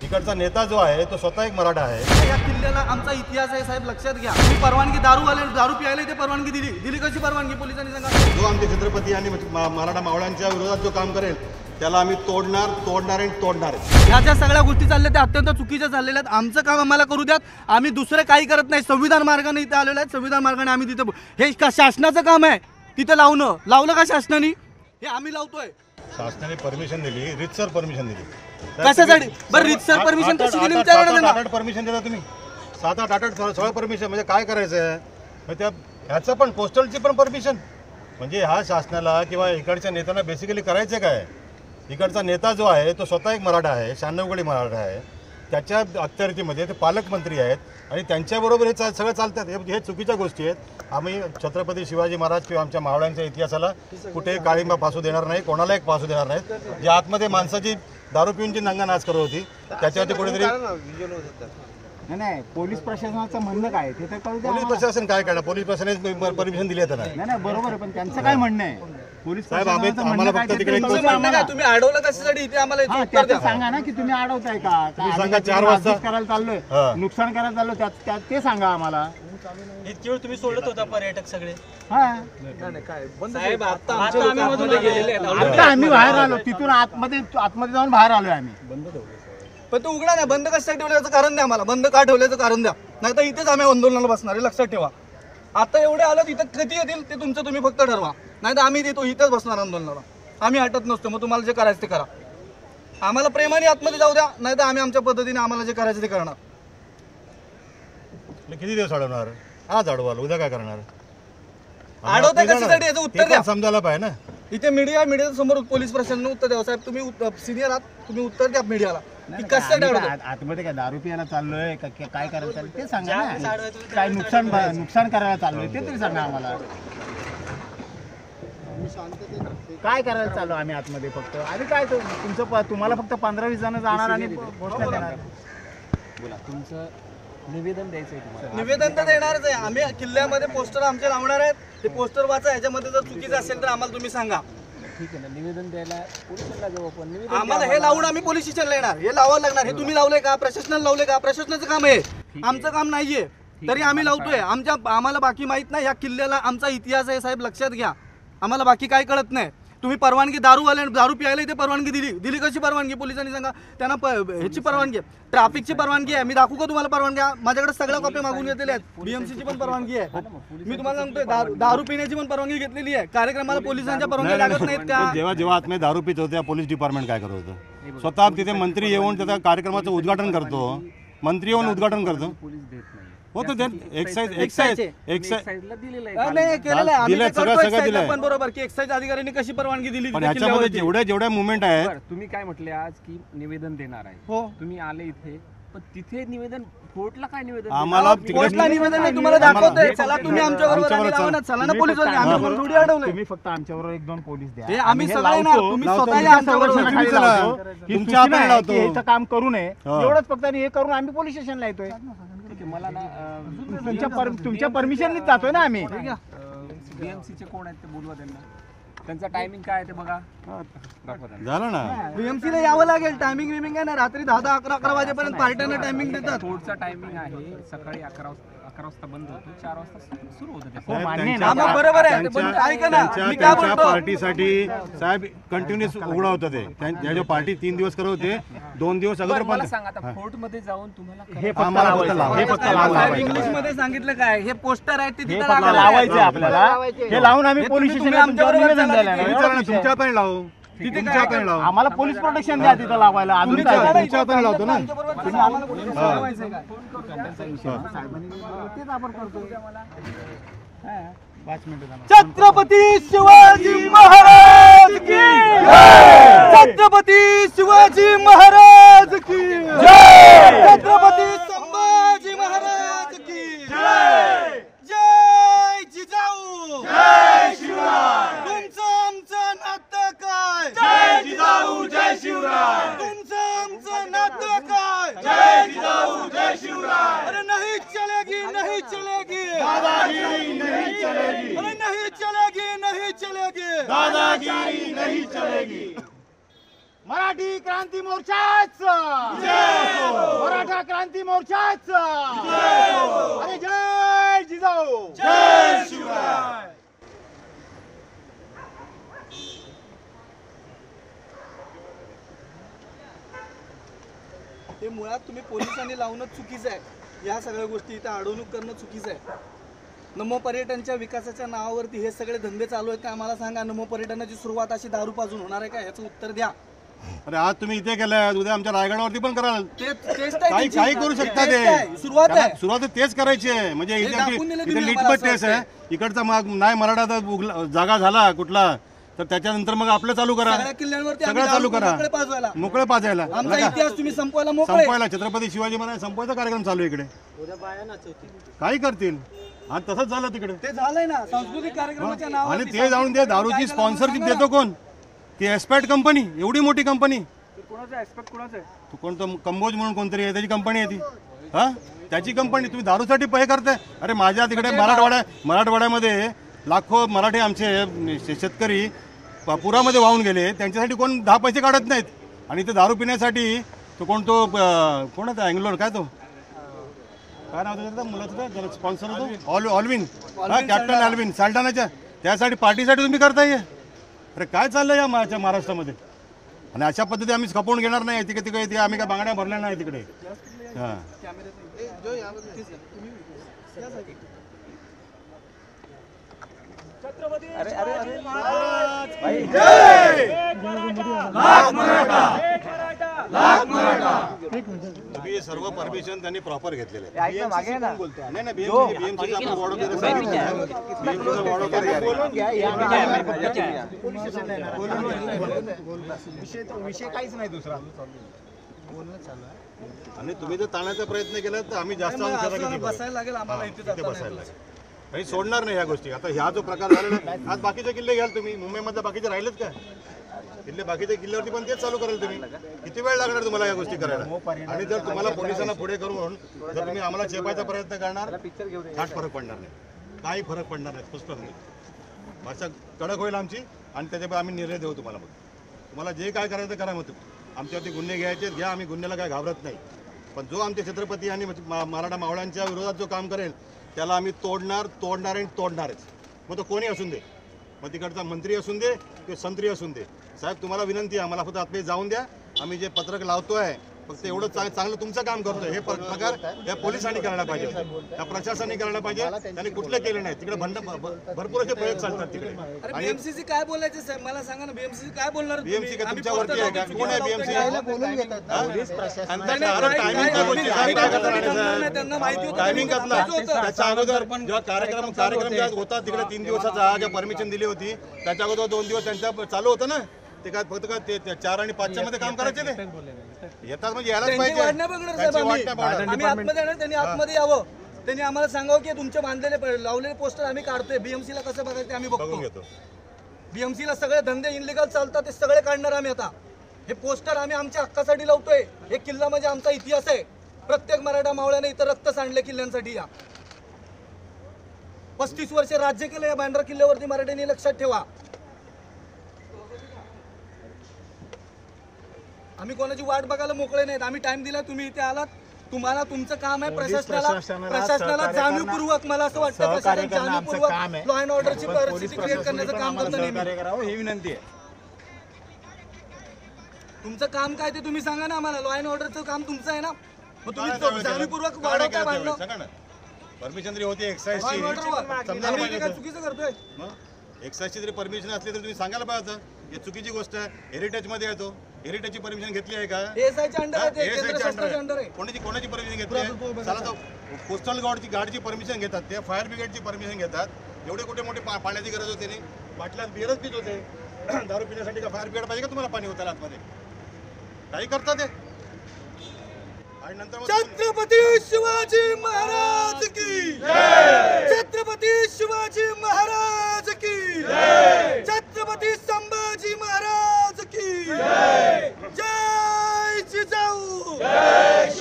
इकडचा नेता जो आहे तो स्वतः एक मराठा आहे। या किल्ल्याला आमचा इतिहास आहे साहेब, लक्षात घ्या। तुम्ही परवानगी दारू प्यायला इथे परवानगी दिली कशी परवानगी पोलिसांनी सांगा। जो आमचे छत्रपती आणि मराठा मावळ्यांच्या विरोधात जो काम करेल त्याला आम्ही तोडणार। ह्या सगळ्या गोष्टी चालल्या त्या अत्यंत चुकीच्या चाललेल्या आहेत। आमचं काम आम्हाला करू द्यात, आम्ही दुसरे काही करत नाही। संविधान मार्गाने इथे आलेलो आहे, संविधान मार्गाने आम्ही तिथे हे शासनाचं काम आहे तिथे लावलं का शासनाने? हे आम्ही लावतोय। शासनाने परमिशन दिली, रितसर परमिशन दिली। कशासाठी? बरं रितसर परमिशन कशी दिली विचारा परमिशन देता तुम्ही 7-8 सगळं परमिशन म्हणजे काय करायचं आहे? म्हणजे ह्याचं पण पोस्टलची पण परमिशन म्हणजे ह्या शासनाला किंवा इकडच्या नेत्यांना बेसिकली करायचं काय? इकडचा नेता जो आहे तो स्वतः एक मराठा आहे, 96 गडी मराठा आहे। त्याच्या अखत्यारीमध्ये ते पालकमंत्री आहेत आणि त्यांच्याबरोबर हे सगळं चालतात। हे चुकीच्या गोष्टी आहेत। आम्ही छत्रपती शिवाजी महाराज किंवा आमच्या मावळ्यांच्या इतिहासाला कुठे काळिंबा फासू देणार नाही, कोणाला एक फासू देणार नाहीत। जे आतमध्ये माणसाची दारू पिऊन जी नाच करत होती त्याच्यावरती कुठेतरी नाही पोलीस प्रशासनाचं म्हणणं काय ते तर कळू द्या। पोलीस प्रशासन काय करणार? पोलीस प्रशासनाने परमिशन दिली आहे त्यांना। नाही बरोबर आहे, पण त्यांचं काय म्हणणं आहे? पोलीस साहेब आम्हाला फक्त तिकडे तुम्ही अडवलं कशासाठी इथे आम्हाला त्याचं सांगा ना की तुम्ही अडवताय का? सांगा 4 वाजता करायला चाललोय, नुकसान करायला चाललोय, ते सांगा आम्हाला। इतके वेळ तुम्ही सोडत होता पर्यटक सगळे? साहेब आता आम्ही बाहेर आलो, तिथून आतमध्ये जाऊन बाहेर आलोय आम्ही। पण तो उघडा नाही, बंद कशासाठी ठेवल्याचं कारण द्या मला, बंद का ठेवल्याचं कारण द्या, नाही तर इथेच आम्ही आंदोलनाला बसणार आहे, लक्षात ठेवा। आता एवढे आलं तिथं किती येतील ते तुमचं तुम्ही फक्त ठरवा, नाही तर आम्ही देतो इथेच बसणार आंदोलनाला, आम्ही हटत नसतो। मग तुम्हाला जे करायचं ते करा, आम्हाला प्रेमाने आतमध्ये जाऊ द्या, नाही तर आम्ही आमच्या पद्धतीने आम्हाला जे करायचं ते करणार। किती दिवस अडवणार? आज अडवाल, उद्या काय करणार? अडवता कशासाठी याचं उत्तर द्या, समजायला पाहिजे ना। इथे मीडिया समोर पोलीस प्रशासनाने उत्तर द्यावं। साहेब तुम्ही सिनियर आहात, तुम्ही उत्तर द्या मीडियाला की कशासाठी अडवता? आतमध्ये काय दारू पियाला चाललोय का काय करायला चाललोय ते सांगा ना। काय नुकसान करायला चाललोय ते तरी सांगा आम्हाला। काय करायला चाललो आम्ही आतमध्ये फक्त? आणि काय तुम्हाला फक्त 15-20 जण जाणार आणि घोषणा देणार? बोला तुमचं निवेदन द्यायचं आहे तुम्हाला? निवेदन तर देणारच आहे आम्ही। किल्ल्यामध्ये पोस्टर आमचे लावणार आहेत, ते पोस्टर वाचा, ह्याच्यामध्ये जर चुकीचं असेल तर आम्हाला तुम्ही सांगा। ठीक आहे ना, निवेदन द्यायला पोलिसांना जाऊ आपण। निवेदन आम्हाला हे लावून आम्ही पोलीस स्टेशनला येणार, हे लावावं लागणार। हे तुम्ही लावले का? प्रशासनाला लावले का? प्रशासनाचं काम आहे, आमचं काम नाहीये, तरी आम्ही लावतोय। आम्हाला बाकी माहित नाही, या किल्ल्याला आमचा इतिहास आहे साहेब, लक्षात घ्या। आम्हाला बाकी काय कळत नाही। तुम्ही परवानगी दारू प्यायला इथे परवानगी दिली कशी परवानगी? पोलिसांनी सांगा। त्यांना ह्याची परवानगी आहे, ट्रॅफिकची परवानगी आहे। मी दाखवू का तुम्हाला परवानगी? माझ्याकडे सगळ्या कॉपी मागून घेतलेल्या आहेत। बीएमसीची पण परवानगी आहे, मी तुम्हाला सांगतोय। दारू पिण्याची पण परवानगी घेतलेली आहे। कार्यक्रमाला पोलिसांच्या परवानगी लागत नाहीत का? जेव्हा आतमध्ये दारू पित होत्या पोलीस डिपार्टमेंट काय करत होतं? स्वतः तिथे मंत्री येऊन त्या कार्यक्रमाचं उद्घाटन करतो, मंत्री येऊन उद्घाटन करतो। पोलीस देत नाही हो तर एक्साईजला दिलेलं आहे पण बरोबर की एक्साईज अधिकाऱ्यांनी कशी परवानगी दिली? पण ह्याच्यामध्ये जेवढ्या मुवमेंट आहेत। तुम्ही काय म्हटले आज की निवेदन देणार आहे? हो तुम्ही आले इथे, पण तिथे निवेदन कोर्टला काय निवेदन? आम्हाला कोर्टला निवेदन नाही, तुम्हाला दाखवतोय। चला तुम्ही आमच्याबरोबर चला ना पोलीस, आम्ही थोडी अडवलंय। तुम्ही फक्त आमच्याबरोबर 1-2 पोलीस द्या, हे आम्ही सगळे येणार, तुम्ही स्वतः या आमच्याबरोबर। तुमच्या काम करू नये एवढंच फक्त, आणि हे करून आम्ही पोलीस स्टेशनला येतोय। मला ना तुमच्या परमिशननीच जातोय ना आम्ही। बीएमसीचे कोण आहेत ते बोलवा त्यांना, त्यांचा टायमिंग काय आहे ते बघा, झालं ना। बीएमसीला यावं लागेल, टायमिंग विमिंग आहे ना, रात्री 10, 11 वाजेपर्यंत पार्ट्यांना टायमिंग देतात। कोर्टचा टायमिंग आहे सकाळी 11 वाजता बंद होतो, 4 वाजता सुरू होतं। बरोबर आहे, पण काय करणार? मी काय बोलतो, पार्टीसाठी साहेब कंटिन्युअस उघडा होतं ते। त्यांच्या पार्टी 3 दिवस करत होते, 2 दिवस अगोदर मला सांगा आता कोर्ट मध्ये जाऊन तुम्हाला हे फक्त लावायचं इंग्लिश मध्ये सांगितलं काय? हे पोस्टर आहे ते तिथे लावायचे आपल्याला, हे लावून आम्ही पोलीस स्टेशनला तुमच्या पण लावू, तुमच्या पण लावू। आम्हाला पोलीस प्रोटेक्शन द्या तिथं लावायला, अजून काय? तुमच्या पण लावतो ना। छत्रपती शिवाजी महाराज की जय! छत्रपती शिवाजी महाराज की जय! छत्रपती संभाजी महाराज की जय! जय जिजाऊ, जय शिवराय। तुमचं आमचं नातं काय? जय जिजाऊ, जय शिवराय। तुमचं आमचं नातं काय? जय जिजाऊ, जय शिवराय। अरे नहीं चलेगी, नहीं चलेगी दादागिरी, नहीं चलेगी। अरे नहीं चलेगी, नहीं चलेगी दादागिरी, नहीं चलेगी। मराठी क्रांती मोर्चाचं जय! क्रांती मोर्चाचा अरे जय जिजाऊ जय शिवराय. हे मुळात तुम्ही पोलिसांनी लावणं चुकीचं आहे. या सगळ्या गोष्टी इथं अडवणूक करणं चुकीचं आहे. नमो पर्यटनच्या विकासाच्या नावावरती हे सगळे धंदे चालू आहेत का आम्हाला सांगा. नमो पर्यटनाची सुरुवात अशी दारू पाजून होणार आहे का, याचं उत्तर द्या. अरे आज तुम्ही इथे केलंय, उद्या आमच्या रायगडावरती पण कराल. काही काही करू शकता ते. सुरुवात आहे. सुरुवात तेच करायची आहे. म्हणजे हे इथे दाखवून दिलं इथे तुम्ही लिटमट आम्हाला टेस्ट असं आहे. इकडचा नाही मराठा जागा झाला कुठला तर त्याच्यानंतर मग आपलं चालू करा. सगळ्या किल्ल्यांवरती सगळं चालू करा. मोकळे पाजवायला मोकळे पाजायला आमचा इतिहास तुम्ही संपवायला मोकळे. संपवायला छत्रपती शिवाजी महाराज संपवायचा कार्यक्रम चालू आहे इकडे. काही करतील आणि तसंच झालं तिकडे. ते झालंय ना सांस्कृतिक कार्यक्रमाच्या नावावर. आणि ते जाऊन ते दारूची स्पॉन्सरशिप देतो कोण? ती एस्पॅट कंपनी, एवढी मोठी कंपनी. कोणाचं एक्सपेक्ट कोणाचं आहे? तू कोणतं कंबोज म्हणून कोणतरी आहे त्याची कंपनी आहे ती. हा त्याची कंपनी. तुम्ही दारूसाठी पे करताय. अरे माझ्या तिकडे मराठवाड्यामध्ये लाखो मराठी आमचे शेतकरी पुरामध्ये वाहून गेले. त्यांच्यासाठी कोण 10 पैसे काढत नाहीत. आणि ते दारू पिण्यासाठी तो कोणाचा अँग्लोर काय तो काय नाव त्याचं मुलाचं स्पॉन्सर होतो ऑल्विन. हा कॅप्टन ऑल्विन साल्टानाच्या त्यासाठी पार्टीसाठी तुम्ही करताय. अरे काय चाललंय या महाराष्ट्रामध्ये. आणि अशा पद्धती आम्ही खपवून घेणार नाही. तिकडे आम्ही काय बांगड्या भरल्या नाही तिकडे. हां तुम्ही सर्व परमिशन त्यांनी प्रॉपर घेतलेले आहे. नाही बीएमसी आपण वॉर्ड वगैरे सांगितलं. बीएमसीचा वॉर्ड विषय काहीच नाही दुसरा. आणि तुम्ही जर ताणायचा प्रयत्न केला तर आम्ही जास्त बसायला लागेल आम्हाला इथे बसायला लागेल. काही सोडणार नाही ह्या गोष्टी. आता ह्या जो प्रकार झालेला आहे, आज बाकीचे किल्ले घ्याल तुम्ही. मुंबईमधले बाकीचे राहिलेच काय किल्ले? बाकीच्या किल्ल्यावरती पण तेच चालू कराल तुम्ही. किती वेळ लागणार तुम्हाला या गोष्टी करायला? आणि जर तुम्हाला पोलिसांना पुढे करून जर तुम्ही आम्हाला चेपायचा प्रयत्न करणार काय फरक पडणार नाही. काही फरक पडणार नाही. स्पष्ट म्हणजे भाषा कडक होईल आमची आणि त्याच्यामुळे आम्ही निर्णय देऊ तुम्हाला. मग तुम्हाला जे काय करायचं करा. मग आमच्यावरती गुन्हे घ्यायचे घ्या. आम्ही गुन्ह्याला काय घाबरत नाही. पण जो आमचे छत्रपती आणि मराठा मावळ्यांच्या विरोधात जो काम करेल त्याला आम्ही तोडणार आणि तोडणारच. मग तो कोणी असून दे. मग तिकडचा मंत्री असून दे किंवा संत्री असून दे. साहेब तुम्हाला विनंती आहे, आम्हाला फक्त आतमध्ये जाऊन द्या. आम्ही जे पत्रक लावतोय फक्त एवढं चांगलं तुमचं काम करतोय. हे प्रकार या पोलिसांनी करायला पाहिजे, त्या प्रशासनाने करायला पाहिजे. त्यांनी कुठलं केलं नाही. तिकडे भरपूर असे प्रयोग चालतात तिकडे. आणि बीएमसीसी काय बोलायचं साहेब मला सांगा ना. बीएमसीसी काय बोलणार? बीएमसी का तुमच्यावरती आहे का? कोण आहे बीएमसी? त्यांना माहिती होतं. टायमिंग कसला? त्याच्या अगोदर जेव्हा कार्यक्रम जेव्हा होता तिकडे 3 दिवसाचा जेव्हा परमिशन दिली होती त्याच्या अगोदर 2 दिवस त्यांच्या चालू होतं ना. ते काय फक्त काय ते 4 आणि 5च्या मध्ये काम करायचे ते येतात म्हणजे यायलाच पाहिजे. आम्ही आतमध्ये येणार, त्यांनी आतमध्ये यावं. त्यांनी आम्हाला सांगावं की तुमचे बांधलेले लावलेले पोस्टर आम्ही काढतोय. बीएमसीला कसं बघायचं आम्ही बघून बघतो. घेतो. बीएमसीला सगळे धंदे इनलिगल चालतात ते सगळे काढणार आम्ही. आता हे पोस्टर आम्ही आमच्या हक्कासाठी लावतोय. हे किल्ला म्हणजे आमचा इतिहास आहे. प्रत्येक मराठा मावळ्याने इथं रक्त सांडले किल्ल्यांसाठी. या 35 वर्ष राज्य केलं या बँड्रा किल्ल्यावरती मराठ्यांनी. लक्षात ठेवा. आम्ही कोणाची वाट बघायला मोकळे नाहीत. आम्ही टाइम दिला, तुम्ही इथे आलात. तुम्हाला तुमचं काम आहे प्रशासनाला जाणीवपूर्वक. मला असं वाटतं प्रशासन जाणीवपूर्वक लॉ अँड ऑर्डरची परिस्थिती क्रिएट करण्याचं काम करतं नेहमी. ही विनंती आहे. तुमचं काम काय ते तुम्ही सांगा ना आम्हाला. लॉ अँड ऑर्डरचं काम तुमचं आहे ना. मग तुम्ही जाणीवपूर्वक वाढवताय भांडणं. परमिशन तरी होती एक्साईजची. आम्ही काय चुकीचं करतोय? एक्साईजची जरी परमिशन असली तरी तुम्ही सांगायला पाहिजे होतं. ही चुकीची गोष्ट आहे. हेरिटेज मध्ये येतो. हेरिटेजची परमिशन घेतली आहे का? एएसआयच्या अंडर आहे ते. केंद्र शासनाच्या अंडर आहे. कोणाची परमिशन घेतली आहे? चला तो कोस्टल गार्डची परमिशन घेतात. ते फायर ब्रिगेडची परमिशन घेतात. एवढे कुठे मोठे पाण्याची गरज होते नाही. बाटल्यात बिअरच पित होते. दारू पिण्यासाठी का फायर ब्रिगेड पाहिजे का तुम्हाला पाणी होतं आतमध्ये? काही करतात ते. आणि नंतर छत्रपती शिवाजी महाराज की छत्रपती शिवाजी महाराज की छत्रपती संभाजी महाराज की जय जिजाऊ जय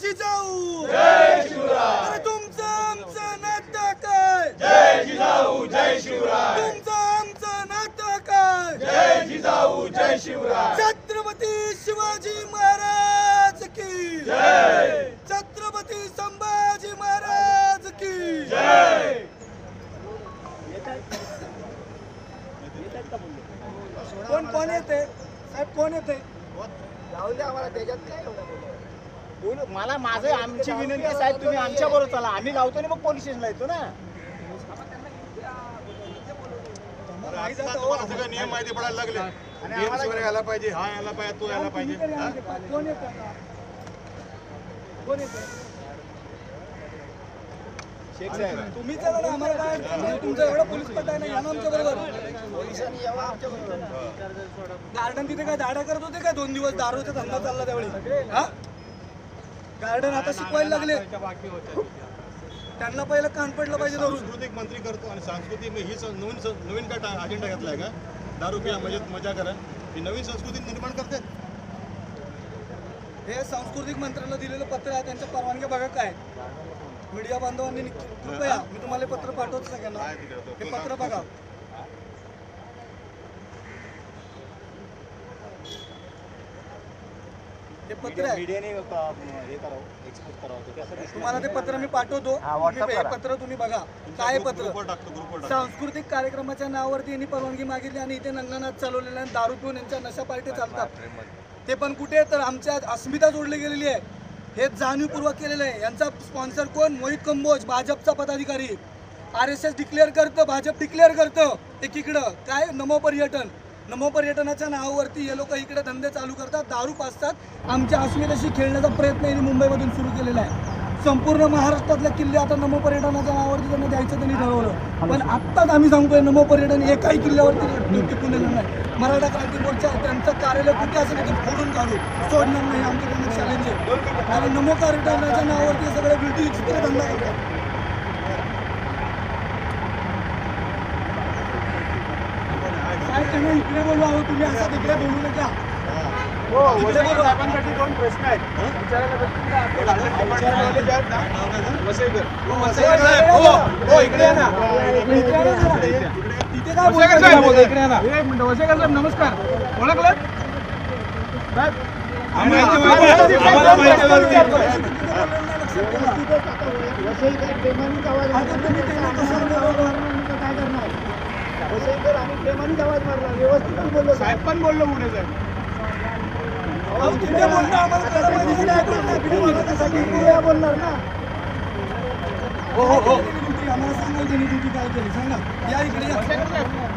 जिजाऊ अरे तुमचं आमचं नातं काय? जय जिजाऊ जय शिवराय. तुमचं आमचं नातं काय? जय जिजाऊ जय शिवराय. छत्रपती शिवाजी महाराज की मला माझं आमची विनंती आहे साहेब, तुम्ही आमच्या बरोबर चला, आम्ही लावतो आणि मग पोलीस स्टेशनला येतो ना. तुम्हाला सगळे नियम माहिती पडायला लागले. BMC वर यायला पाहिजे, हा यायला पाहिजे, तो यायला पाहिजे. कोण येतं? कोण येतं? तुम्ही चला ना, आम्हाला काय अडचण नाही. तुमचं एवढं पोलीस पटाय नाही, या ना आमच्या बरोबर. गार्डन तिथे काय दाड्या करत होते काय 2 दिवस दारूचा धंदा चालला त्यावेळी? हा, गार्डन आता शिकवायला लागले. त्यांना पहिलं कान पडलं पाहिजे दारू. सांस्कृतिक मंत्री करतो आणि सांस्कृतिक ही नवीन काय अजेंडा घेतलाय का? दारू पिया मजा करा, ही नवीन संस्कृती निर्माण करते. हे सांस्कृतिक मंत्र्यांना दिलेलं पत्र आहे, त्यांच्या परवानग्या बघा काय. मीडिया बांधवांनी कृपया, मी तुम्हाला पत्र पाठवतो सगळ्यांना, हे पत्र बघा. हे पत्र आहे, तुम्हाला ते पत्र मी पाठवतो. हे पत्र तुम्ही बघा काय पत्र. सांस्कृतिक कार्यक्रमाच्या नावावरती यांनी परवानगी मागितली आणि इथे नंगनाथ चालवलेल्या आणि दारू पिऊन यांच्या नशा पार्टी चालतात. ते पण कुठे तर आमच्या अस्मिता जोडली गेलेली आहे. हे जाणीवपूर्वक केलेलं आहे. यांचा स्पॉन्सर कोण? मोहित कंबोज, भाजपचा पदाधिकारी. RSS डिक्लेअर करतं, भाजप डिक्लेअर करतं. एकीकडं काय नमो पर्यटनाच्या नावावरती हे लोक इकडे धंदे चालू करतात, दारू पाजतात. आमच्या अस्मितेशी खेळण्याचा प्रयत्न यांनी मुंबईमधून सुरू केलेला आहे. संपूर्ण महाराष्ट्रातले किल्ले आता नमो पर्यटनाच्या नावावरती त्यांना द्यायचं त्यांनी ठरवलं. पण आत्ताच आम्ही सांगतोय नमो पर्यटन एकाही किल्ल्यावरती टिकून नाही. मराठा क्रांती मोर्चा त्यांचं कार्यालय कुठे असं नाही फोडून काढू, सोडणार नाही. आमचं त्यांना चॅलेंज आहे. आणि नमो पर्यटनाच्या नावावरती सगळे बिल्डिंग चित्र धंदा करतात. काय त्यांना इकडे बोलू आहोत, तुम्ही असं तिकडे बोलू नका. साहेबांसाठी 2 प्रश्न आहेत. तिथे काय बोलतो? इकडे ना. एक मिनिट, वसेकर साहेब नमस्कार. ओळखलं साहेब पण बोललो पुढे साहेब. तिथे बोलतो आम्हाला कळलं पाहिजे काय बोलणार ना. हो आम्हाला सांगाल त्यांनी ड्युटी काय केली सांगा. या इकडे या.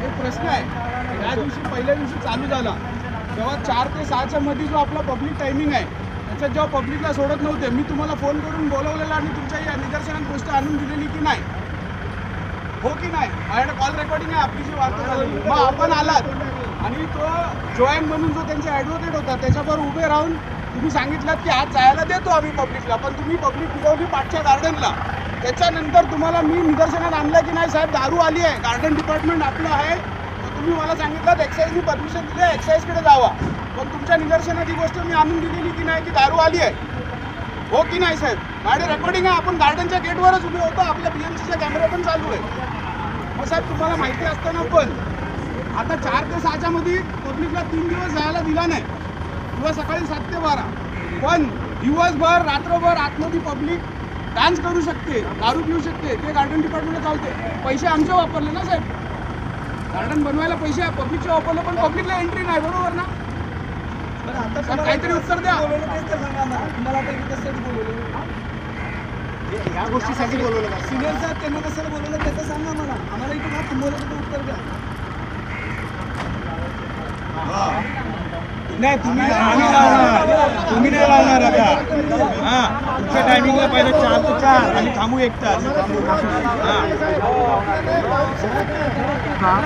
एक प्रश्न आहे. या दिवशी पहिल्या दिवशी चालू झाला तेव्हा 4 ते 6च्या मध्ये जो आपला पब्लिक टायमिंग आहे त्याच्यात जेव्हा पब्लिकला सोडत नव्हते, मी तुम्हाला फोन करून बोलवलेला आणि तुमच्या या निदर्शनात गोष्ट आणून दिलेली की नाही? हो की नाही? माझ्याकडे कॉल रेकॉर्डिंग आहे आपली जी वार्ता झाली. मग आपण आलात आणि तो जॉईन म्हणून जो त्यांचा ॲडव्होकेट होता त्याच्यावर उभे राहून तुम्ही सांगितलात की आज जायला देतो आम्ही पब्लिकला, पण तुम्ही पब्लिक फिरवली पाठच्या गार्डनला. त्याच्यानंतर तुम्हाला मी निदर्शनात आणलं की नाही साहेब दारू आली आहे, गार्डन डिपार्टमेंट आपलं आहे. तर तुम्ही मला सांगितलं एक्साईजनी परमिशन दिली आहे, एक्साईजकडे जावा. पण तुमच्या निदर्शनात ही गोष्ट मी आणून दिलेली की नाही की दारू आली आहे? हो की नाही साहेब? माझे रेकॉर्डिंग आहे. आपण गार्डनच्या गेटवरच उभे होतो, आपल्या BMCचा कॅमेरा पण चालू आहे. मग साहेब तुम्हाला माहिती असताना पण आता 4 ते 6च्या मध्ये पब्लिकला 3 दिवस जायला दिला नाही किंवा सकाळी 7 ते 12, पण दिवसभर रात्रभर आतमध्ये पब्लिक डान्स करू शकते, दारू पिऊ शकते. ते गार्डन डिपार्टमेंटला चालते. पैसे आमचे वापरले ना साहेब, गार्डन बनवायला पैसे पब्लिकचे वापरले, पण पब्लिकला एंट्री नाही. बरोबर ना? काहीतरी उत्तर द्या. तुम्हाला आता कशासाठी बोलवलं? या गोष्टीसाठी बोलवलं का? सिनियर साहेब त्यांना कशाला बोलवलं त्याचं सांगा मला. आम्हाला इथं का थांबवलं त्याचं उत्तर द्या. नाही तुम्ही नाही लावणार आता. हां, तुमच्या टायमिंगला पहिले 4 ते 4 आणि थांबू 1 तास. हां.